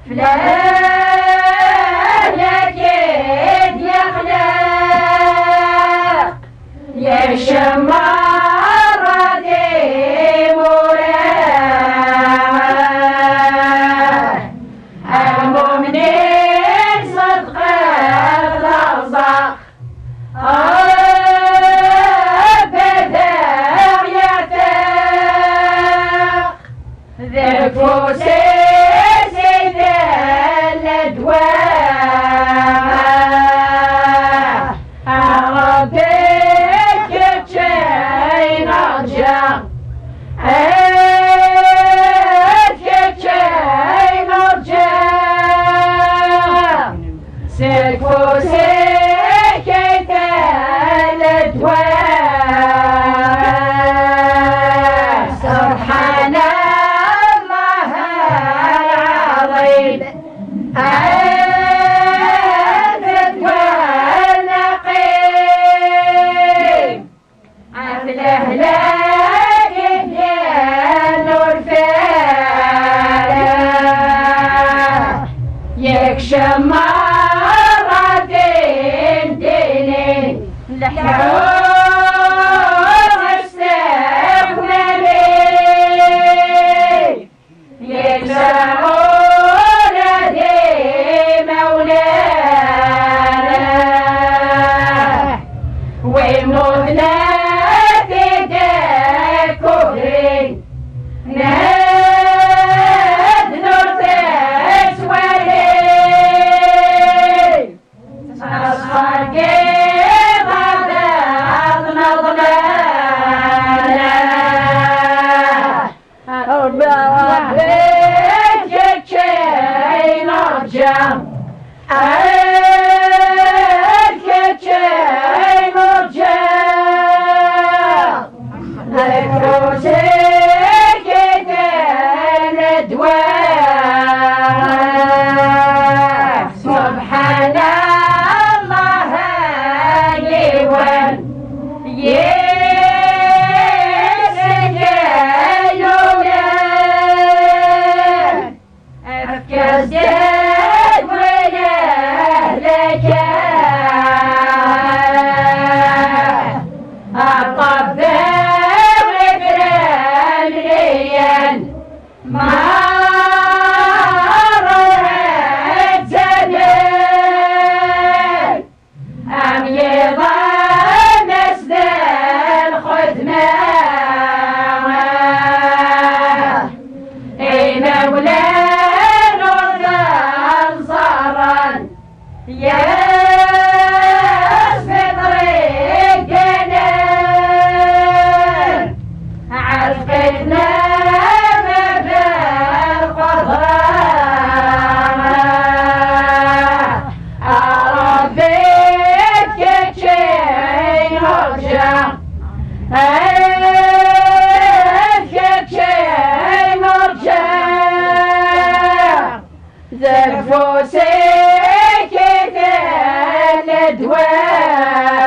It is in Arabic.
فلاك يخلق يا شمارة مولاه المؤمنين صدق الرزاق بدر يعتق ذاك سيد الأدواء ربك تشين رجع تشين رجع سيكفو سكيت الأدواء سبحان الله العظيم الفتوى النقيم أفله لك يا نور فالح يكشف مرة ديني لحيوم استقبلي يكسرون دي مولانا ومثنى في كفري نذر تسولي أصفر قيضة نضلانا ربك تشين رجع تشين رجع الكروسك الأدواء سبحان الله يوان يسجلون أفكاس جد ولهلك الطباخ برمليا ما رأت زمان أم يظن نسل الخدمة إن أولاد أنصارا يسبط رجنا عرفتنا مبلغ القدران ربك تشين رجع تشين رجع زرفو سكت الأدواء